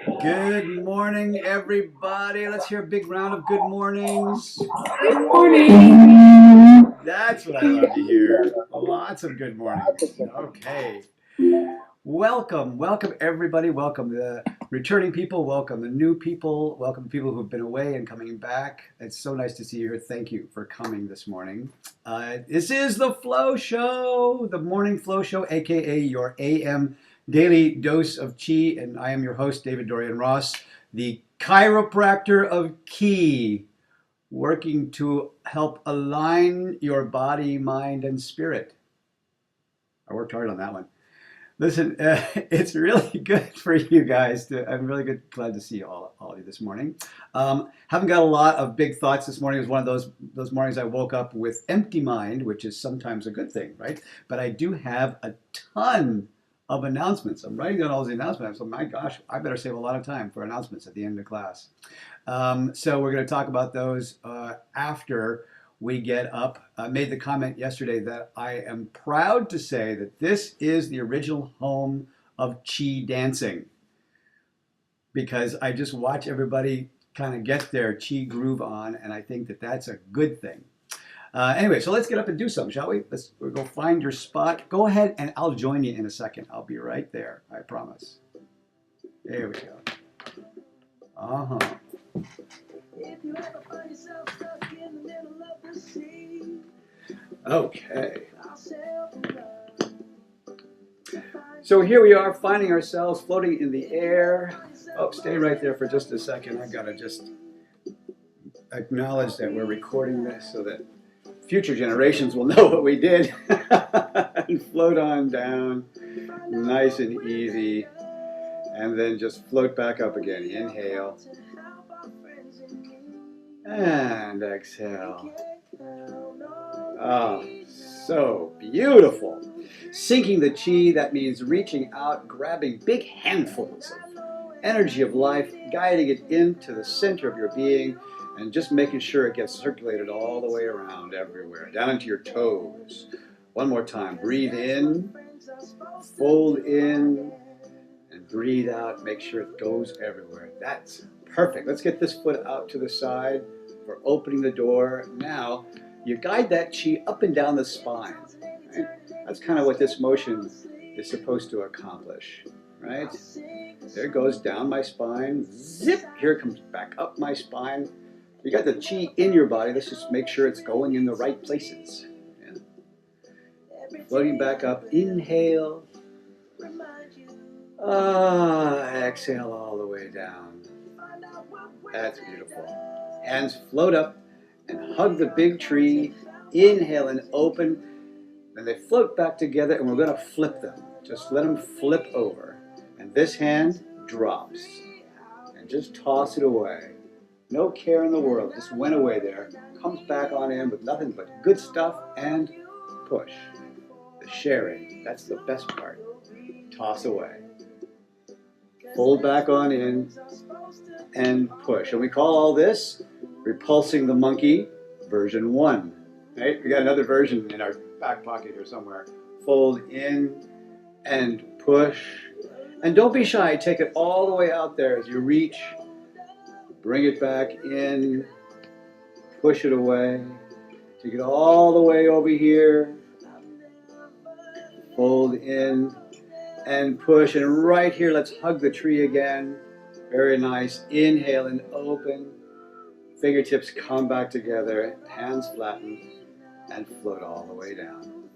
Good morning, everybody. Let's hear a big round of good mornings. Good morning. That's what I love to hear. Lots of good mornings. Okay. Welcome, everybody. Welcome the returning people. Welcome the new people. Welcome the people who've been away and coming back. It's so nice to see you here. Thank you for coming this morning. This is the Flow Show, the Morning Flow Show, aka your AM daily dose of chi, and I am your host, David-Dorian Ross, the chiropractor of Ki, working to help align your body, mind, and spirit. I worked hard on that one. Listen, it's really good for you guys. I'm really glad to see all of you this morning. Haven't got a lot of big thoughts this morning. It was one of those mornings I woke up with empty mind, which is sometimes a good thing, right? But I do have a ton of announcements. I'm writing down all the announcements. So my gosh, I better save a lot of time for announcements at the end of class. So we're going to talk about those after we get up. I made the comment yesterday that I am proud to say that this is the original home of Chi dancing, because I just watch everybody kind of get their Chi groove on, and I think that that's a good thing. Anyway, so let's get up and do something, shall we? We'll go find your spot. Go ahead, and I'll join you in a second. I'll be right there, I promise. There we go. Uh-huh. If you ever find yourself stuck in the middle of the sea. Okay. So here we are, finding ourselves floating in the air. Oh, stay right there for just a second. I've got to just acknowledge that we're recording this so that future generations will know what we did. And float on down, nice and easy. And then just float back up again. Inhale. And exhale. Oh, so beautiful. Sinking the chi, that means reaching out, grabbing big handfuls of energy of life, guiding it into the center of your being, and just making sure it gets circulated all the way around everywhere, down into your toes. One more time. Breathe in, fold in, and breathe out. Make sure it goes everywhere. That's perfect. Let's get this foot out to the side. We're opening the door. Now, you guide that chi up and down the spine. Right? That's kind of what this motion is supposed to accomplish. Right? There it goes down my spine. Zip! Here it comes back up my spine. You got the chi in your body. Let's just make sure it's going in the right places. Yeah. Floating back up. Inhale. Exhale all the way down. That's beautiful. Hands float up and hug the big tree. Inhale and open. Then they float back together, and we're going to flip them. Just let them flip over. And this hand drops. And just toss it away. No care in the world. Just went away there. Comes back on in with nothing but good stuff and push. The sharing. That's the best part. Toss away. Fold back on in and push. And we call all this repulsing the monkey version 1. Right? We got another version in our back pocket here somewhere. Fold in and push. And don't be shy. Take it all the way out there as you reach. Bring it back in. Push it away. Take it all the way over here. Fold in and push. And right here, let's hug the tree again. Very nice. Inhale and open. Fingertips come back together. Hands flatten. And float all the way down.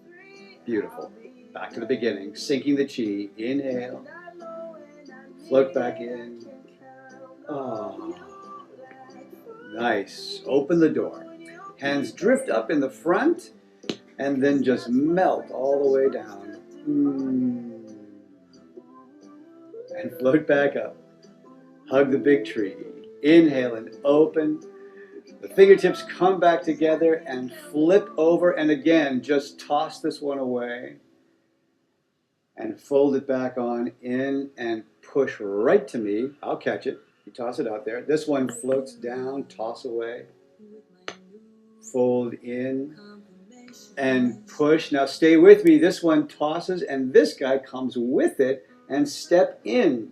Beautiful. Back to the beginning. Sinking the chi. Inhale. Float back in. Oh, nice. Open the door. Hands drift up in the front and then just melt all the way down. And float back up. Hug the big tree. Inhale and open. The fingertips come back together and flip over. And again, just toss this one away. And fold it back on in and push right to me. I'll catch it. You toss it out there. This one floats down, toss away. Fold in and push. Now stay with me. This one tosses and this guy comes with it and step in.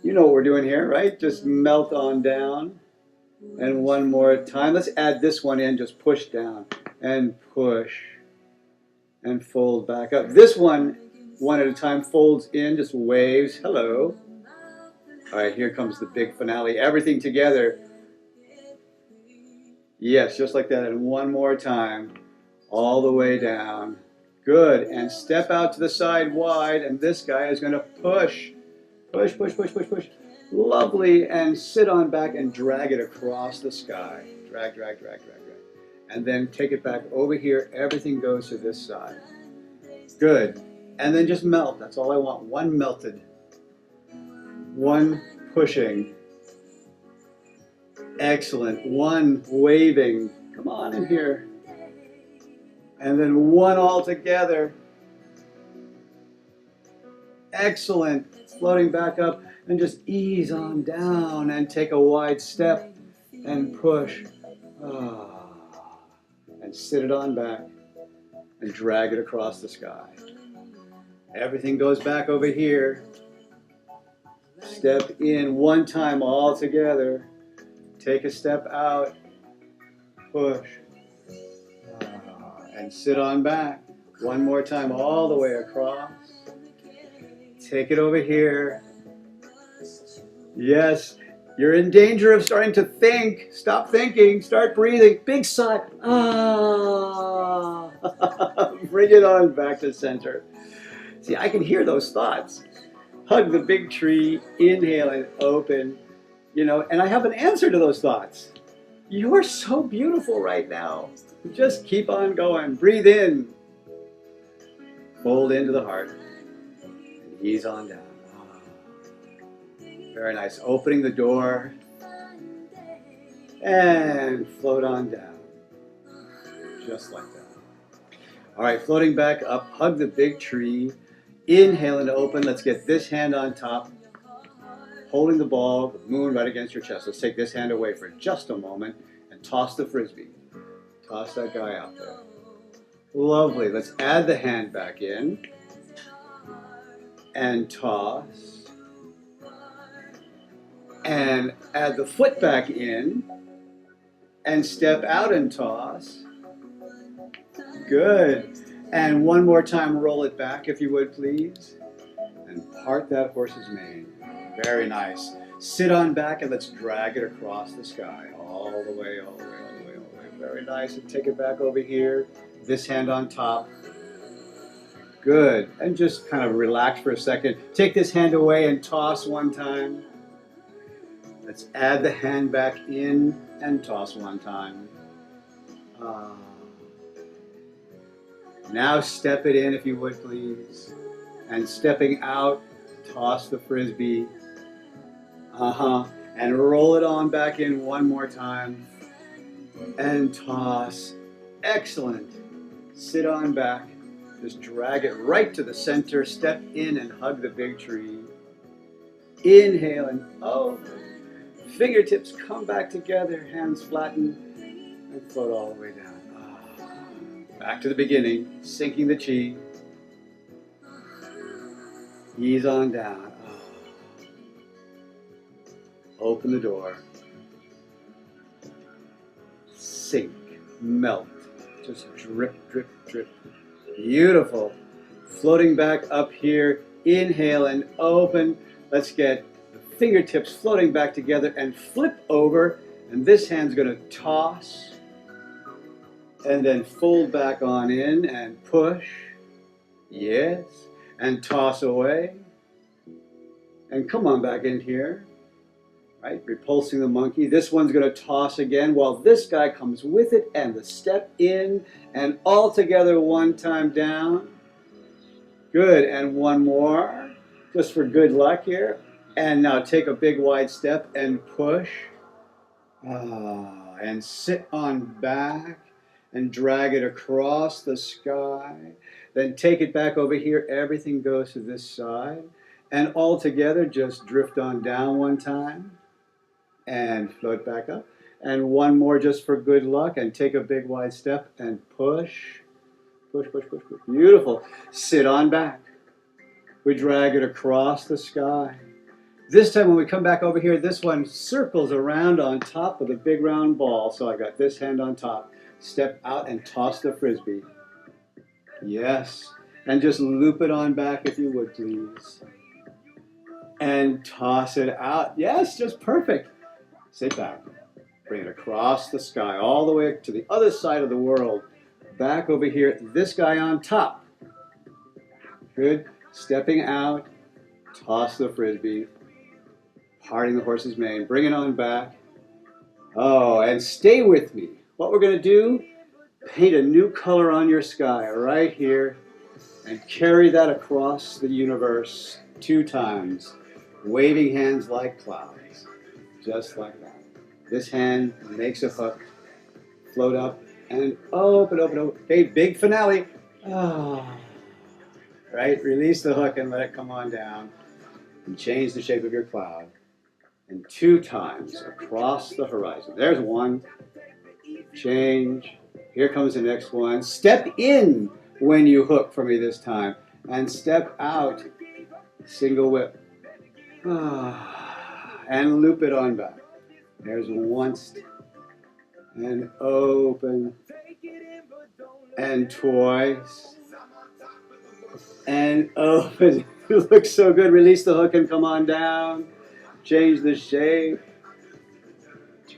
You know what we're doing here, right? Just melt on down. And one more time. Let's add this one in. Just push down and push and fold back up. This one at a time, folds in, just waves. Hello. All right, here comes the big finale. Everything together. Yes, just like that. And one more time. All the way down. Good. And step out to the side wide. And this guy is going to push. Push, push, push, push, push. Lovely. And sit on back and drag it across the sky. Drag, drag, drag, drag, drag. And then take it back over here. Everything goes to this side. Good. And then just melt. That's all I want. One melted. One pushing. Excellent. One waving. Come on in here. And then one all together. Excellent. Floating back up and just ease on down and take a wide step and push. And sit it on back and drag it across the sky. Everything goes back over here. Step in one time all together. Take a step out. Push. And sit on back. One more time all the way across. Take it over here. Yes, you're in danger of starting to think. Stop thinking. Start breathing. Big sigh. Bring it on back to center. See, I can hear those thoughts. Hug the big tree. Inhale and open. And I have an answer to those thoughts. You're so beautiful right now. Just keep on going. Breathe in. Fold into the heart. And ease on down. Very nice. Opening the door. And float on down. Just like that. All right, floating back up. Hug the big tree. Inhale and open. Let's get this hand on top. Holding the ball, the moon right against your chest. Let's take this hand away for just a moment and toss the frisbee. Toss that guy out there. Lovely. Let's add the hand back in and toss. And add the foot back in and step out and toss. Good. And one more time, roll it back if you would, please. And part that horse's mane. Very nice. Sit on back and let's drag it across the sky. All the way, all the way, all the way, all the way. Very nice. And take it back over here. This hand on top. Good. And just kind of relax for a second. Take this hand away and toss one time. Let's add the hand back in and toss one time. Now step it in if you would, please. And stepping out, toss the frisbee. And roll it on back in one more time. And toss. Excellent. Sit on back. Just drag it right to the center. Step in and hug the big tree. Inhale and fingertips come back together. Hands flatten and float all the way down. Back to the beginning. Sinking the chi. Ease on down. Open the door. Sink. Melt. Just drip, drip, drip. Beautiful. Floating back up here. Inhale and open. Let's get the fingertips floating back together and flip over. And this hand's going to toss. And then fold back on in and push. Yes. And toss away. And come on back in here. Right? Repulsing the monkey. This one's going to toss again while this guy comes with it and the step in and all together one time down. Good. And one more just for good luck here. And now take a big wide step and push. And sit on back and drag it across the sky. Then take it back over here. Everything goes to this side. And all together just drift on down one time. And float back up. And one more just for good luck. And take a big wide step and push. Push, push, push, push. Beautiful. Sit on back. We drag it across the sky. This time when we come back over here, this one circles around on top of the big round ball. So I got this hand on top. Step out and toss the frisbee. Yes. And just loop it on back if you would, please. And toss it out. Yes, just perfect. Sit back. Bring it across the sky, all the way to the other side of the world. Back over here, this guy on top. Good. Stepping out, toss the frisbee, parting the horse's mane, bring it on back. Oh, and stay with me. What we're going to do, paint a new color on your sky right here and carry that across the universe 2 times, waving hands like clouds, just like that. This hand makes a hook, float up, and open, open, open. Okay, big finale. Ah. Right, release the hook and let it come on down. And change the shape of your cloud. And 2 times across the horizon. There's one. Change. Here comes the next one. Step in when you hook for me this time. And step out. Single whip. And loop it on back. There's once. And open. And twice. And open. It looks so good. Release the hook and come on down. Change the shape.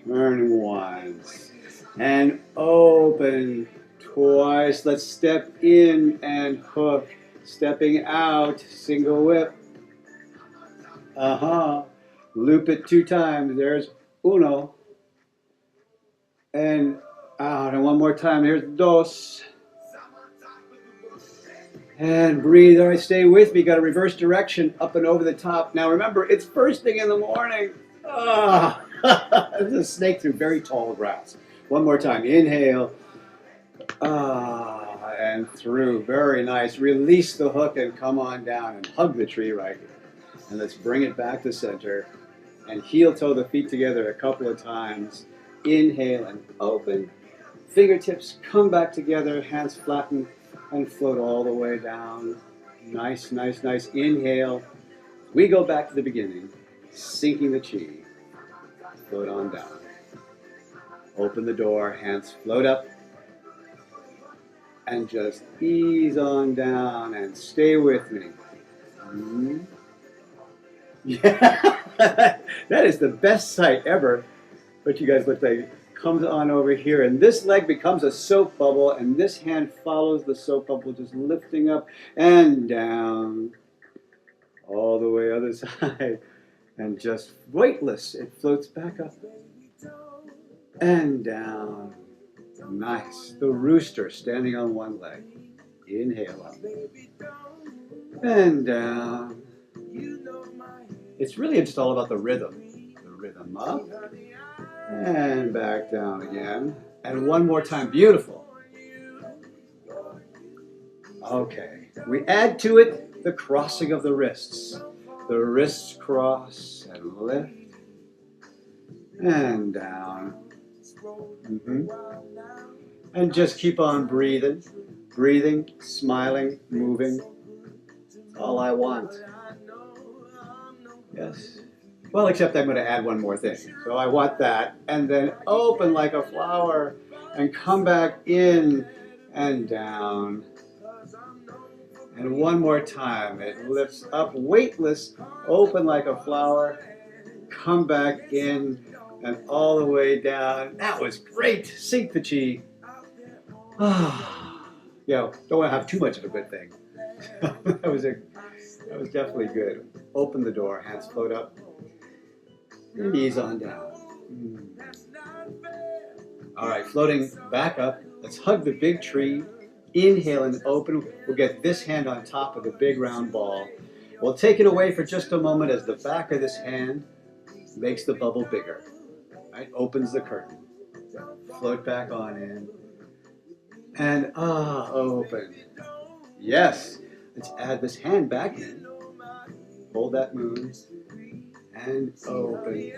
Turn once. And open twice. Let's step in and hook. Stepping out. Single whip. Loop it 2 times. There's uno. And out. And one more time. Here's dos. And breathe. All right, stay with me. Got a reverse direction, up and over the top. Now remember, it's first thing in the morning. There's a snake through very tall grass. One more time. Inhale. And through. Very nice. Release the hook and come on down and hug the tree right here. And let's bring it back to center. And heel toe the feet together a couple of times. Inhale and open. Fingertips come back together. Hands flatten. And float all the way down. Nice, nice, nice. Inhale. We go back to the beginning. Sinking the chi. Float on down. Open the door. Hands float up. And just ease on down and stay with me. Yeah. That is the best sight ever. What you guys look like. Comes on over here, and this leg becomes a soap bubble, and this hand follows the soap bubble, just lifting up and down, all the way other side, and just weightless. It floats back up and down. Nice. The rooster standing on one leg. Inhale up and down. It's really just all about the rhythm. The rhythm up. And back down again. And one more time. Beautiful. Okay. We add to it the crossing of the wrists. The wrists cross and lift. And down. And just keep on breathing. Breathing, smiling, moving. That's all I want. Yes. Well, except I'm going to add one more thing. So I want that. And then open like a flower. And come back in and down. And one more time. It lifts up weightless. Open like a flower. Come back in. And all the way down. That was great. Sink the chi. Don't want to have too much of a good thing. that was definitely good. Open the door. Hands float up. And ease on down. All right, floating back up. Let's hug the big tree. Inhale and open. We'll get this hand on top of the big round ball. We'll take it away for just a moment as the back of this hand makes the bubble bigger. Right? Opens the curtain. Float back on in. And open. Yes. Let's add this hand back in. Hold that moon. And open.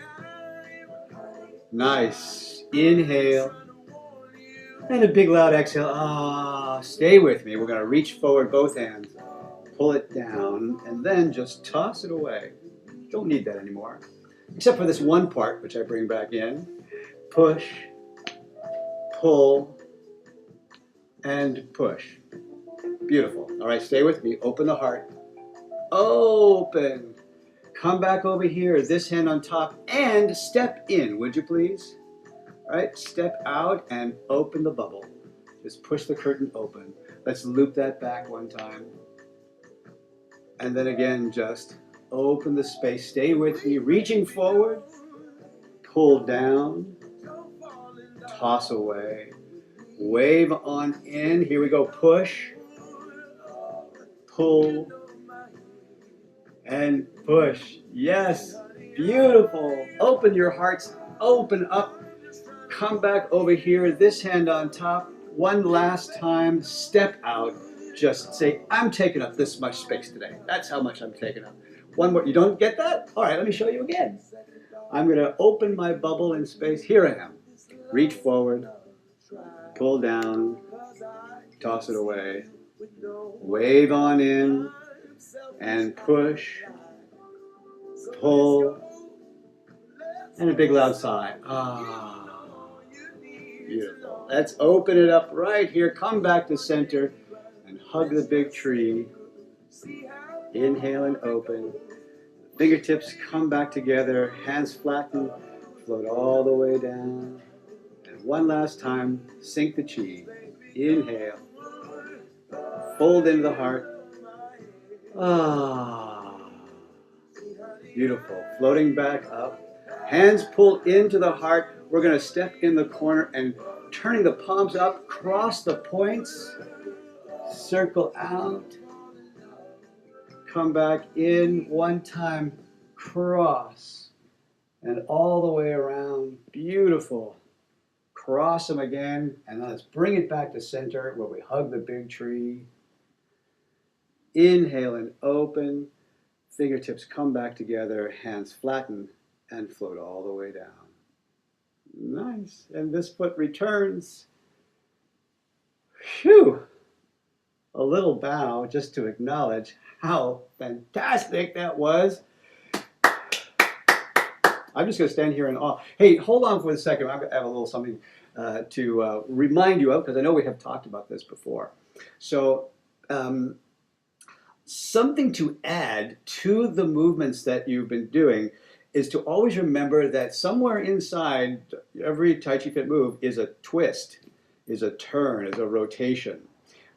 Nice. Inhale. And a big loud exhale. Stay with me. We're going to reach forward both hands. Pull it down. And then just toss it away. Don't need that anymore. Except for this one part, which I bring back in. Push, pull, and push. Beautiful. All right, stay with me. Open the heart. Open. Come back over here, this hand on top, and step in, would you please? All right, step out and open the bubble. Just push the curtain open. Let's loop that back one time. And then again, just open the space. Stay with me, reaching forward, pull down, toss away, wave on in. Here we go, push, pull, and push. Yes, beautiful. Open your hearts, open up. Come back over here, this hand on top. One last time, step out. Just say, I'm taking up this much space today. That's how much I'm taking up. One more, you don't get that? All right, let me show you again. I'm gonna open my bubble in space. Here I am. Reach forward, pull down, toss it away, wave on in, and push, pull, and a big loud sigh. Ah, beautiful. Let's open it up right here. Come back to center and hug the big tree. Inhale and open. Fingertips come back together. Hands flatten. Float all the way down. And one last time, sink the chi. Inhale. Fold into the heart. Ah, beautiful. Floating back up. Hands pull into the heart. We're going to step in the corner and turning the palms up, cross the points, circle out, come back in one time, cross, and all the way around. Beautiful. Cross them again, and let's bring it back to center where we hug the big tree. Inhale and open. Fingertips come back together, hands flatten, and float all the way down. Nice. And this foot returns. Phew. A little bow just to acknowledge how fantastic that was. I'm just going to stand here in awe. Hey, hold on for a second. I'm going to have a little something to remind you of, because I know we have talked about this before. So, something to add to the movements that you've been doing is to always remember that somewhere inside every Tai Chi Fit move is a twist, is a turn, is a rotation,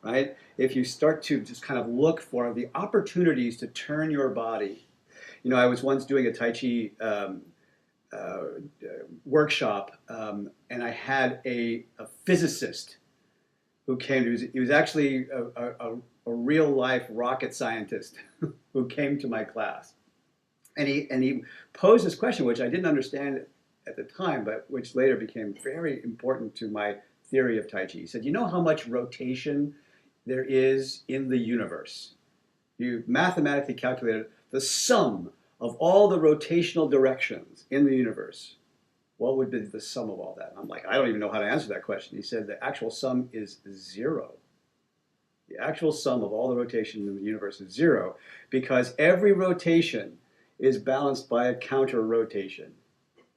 right? If you start to just kind of look for the opportunities to turn your body. You know, I was once doing a Tai Chi workshop, and I had a physicist who came. He was actually a real life rocket scientist who came to my class, and he posed this question, which I didn't understand at the time, but which later became very important to my theory of Tai Chi. He said, "You know how much rotation there is in the universe? You mathematically calculated the sum of all the rotational directions in the universe. What would be the sum of all that?" And I'm like, I don't even know how to answer that question. He said the actual sum is zero. The actual sum of all the rotation in the universe is zero, because every rotation is balanced by a counter rotation.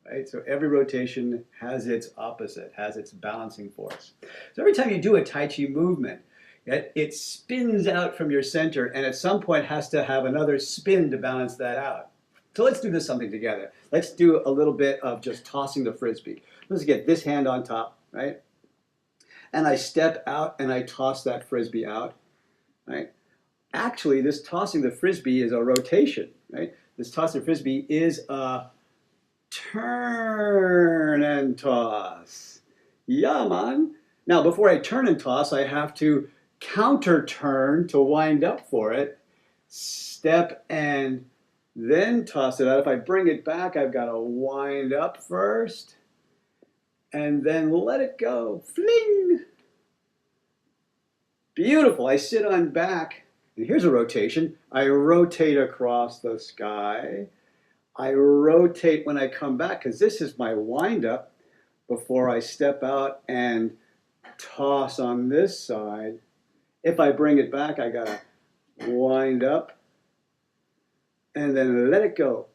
Right? So every rotation has its opposite, has its balancing force. So every time you do a Tai Chi movement, it spins out from your center, and at some point has to have another spin to balance that out. So let's do this something together. Let's do a little bit of just tossing the frisbee. Let's get this hand on top, right? And I step out and I toss that frisbee out, right? Actually, this tossing the frisbee is a rotation, right? This tossing the frisbee is a turn and toss. Yeah, man. Now, before I turn and toss, I have to counter turn to wind up for it. Step and then toss it out. If I bring it back, I've got to wind up first and then let it go. Fling! Beautiful. I sit on back, and here's a rotation. I rotate across the sky. I rotate when I come back, because this is my wind up before I step out and toss on this side. If I bring it back, I gotta wind up and then let it go.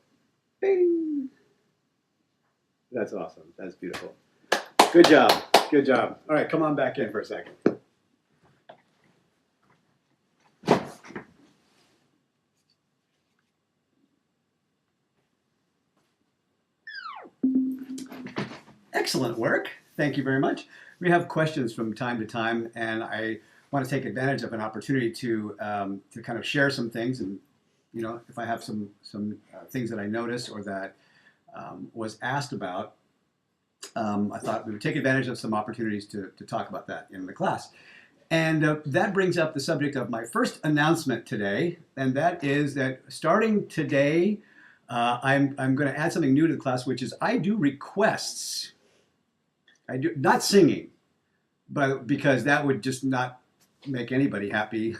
That's awesome. That's beautiful. Good job. Good job. All right, come on back in for a second. Excellent work. Thank you very much. We have questions from time to time, and I want to take advantage of an opportunity to kind of share some things. And if I have some things that I notice or that was asked about, I thought we would take advantage of some opportunities to talk about that in the class. And that brings up the subject of my first announcement today, and that is that starting today, I'm going to add something new to the class, which is I do requests. I do not singing, but because that would just not make anybody happy.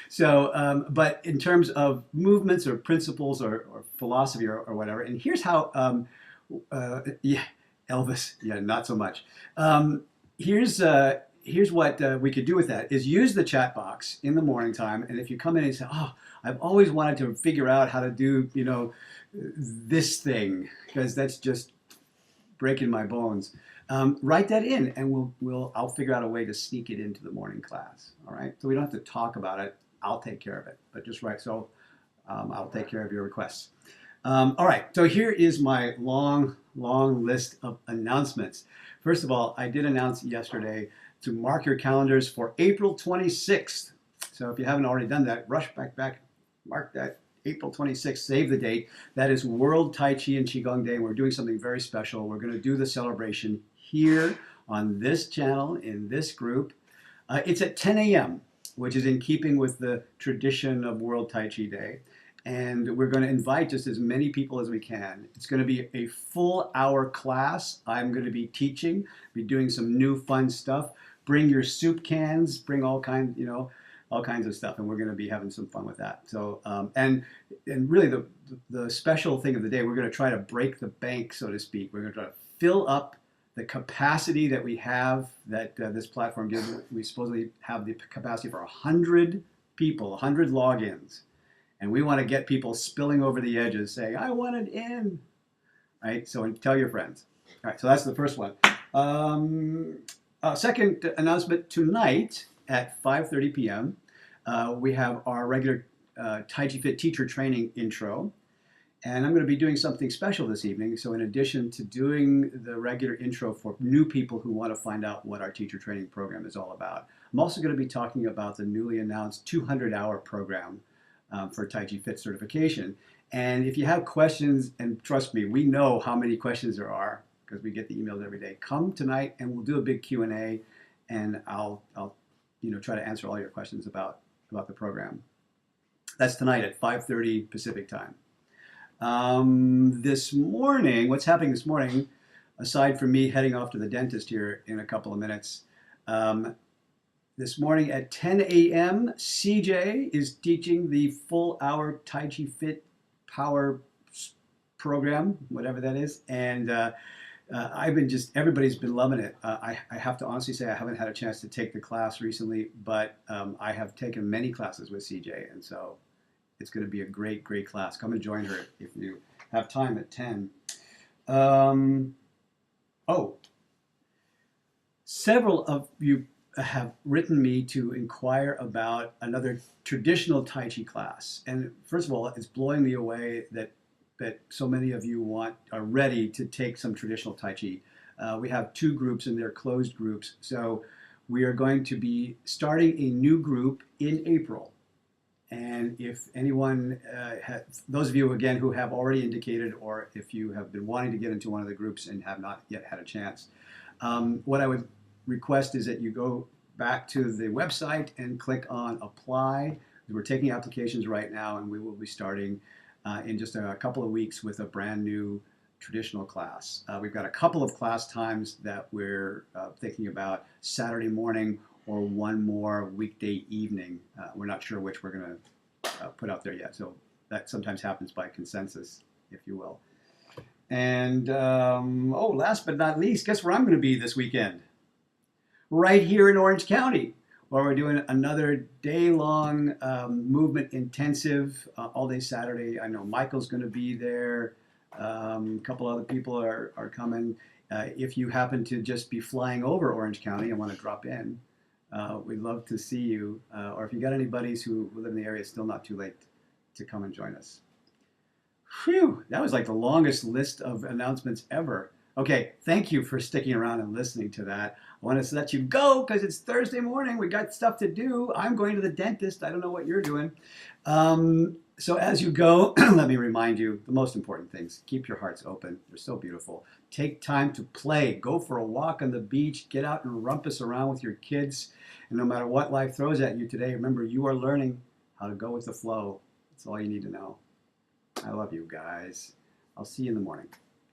So, but in terms of movements or principles or philosophy or whatever, and here's how. Yeah, Elvis. Yeah, not so much. Here's what we could do with that is use the chat box in the morning time, and if you come in and say, "Oh, I've always wanted to figure out how to do this thing," because that's just breaking my bones. Write that in, and I'll figure out a way to sneak it into the morning class. All right, so we don't have to talk about it. I'll take care of it. But just write. So I'll take care of your requests. All right, so here is my long list of announcements. First of all, I did announce yesterday to mark your calendars for April 26th. So if you haven't already done that, rush back, mark that April 26th, save the date. That is World Tai Chi and Qigong Day. We're doing something very special. We're going to do the celebration here on this channel in this group. It's at 10 a.m., which is in keeping with the tradition of World Tai Chi Day. And we're going to invite just as many people as we can. It's going to be a full hour class. I'm going to be teaching, be doing some new fun stuff. Bring your soup cans, bring all kinds of stuff, and we're going to be having some fun with that. So, and really the special thing of the day, we're going to try to break the bank, so to speak. We're going to try to fill up the capacity that we have, that this platform gives. We supposedly have the capacity for 100 people, 100 logins. And we want to get people spilling over the edges saying, I want it in. Right? So tell your friends. All right, so that's the first one. Second announcement tonight at 5:30 p.m. We have our regular Taiji Fit teacher training intro. And I'm going to be doing something special this evening. So in addition to doing the regular intro for new people who want to find out what our teacher training program is all about, I'm also going to be talking about the newly announced 200-hour program for Taiji Fit certification. And if you have questions, and trust me, we know how many questions there are because we get the emails every day. Come tonight and we'll do a big Q&A, and I'll try to answer all your questions about the program. That's tonight at 5:30 Pacific time. This morning, what's happening this morning, aside from me heading off to the dentist here in a couple of minutes, this morning at 10 a.m., CJ is teaching the full hour Taiji Fit Power program, whatever that is. And everybody's been loving it. I have to honestly say I haven't had a chance to take the class recently, but I have taken many classes with CJ. And so it's going to be a great class. Come and join her if you have time at 10. Several of you have written me to inquire about another traditional Tai Chi class. And first of all, it's blowing me away that so many of you are ready to take some traditional Tai Chi. We have two groups and they're closed groups. So we are going to be starting a new group in April. And if anyone, those of you again who have already indicated, or if you have been wanting to get into one of the groups and have not yet had a chance, what I would request is that you go back to the website and click on apply. We're taking applications right now, and we will be starting in just a couple of weeks with a brand new traditional class. We've got a couple of class times that we're thinking about: Saturday morning or one more weekday evening. We're not sure which we're going to put out there yet, so that sometimes happens by consensus, if you will. And last but not least, guess where I'm going to be this weekend? Right here in Orange County, where we're doing another day-long movement intensive all day Saturday. I know Michael's going to be there. A couple other people are coming. If you happen to just be flying over Orange County and want to drop in, we'd love to see you. Or if you got any buddies who live in the area, it's still not too late to come and join us. Phew, that was like the longest list of announcements ever. Okay, thank you for sticking around and listening to that. I want to let you go because it's Thursday morning. We got stuff to do. I'm going to the dentist. I don't know what you're doing. So as you go, let me remind you the most important things. Keep your hearts open. They're so beautiful. Take time to play. Go for a walk on the beach. Get out and rumpus around with your kids. And no matter what life throws at you today, remember you are learning how to go with the flow. That's all you need to know. I love you guys. I'll see you in the morning.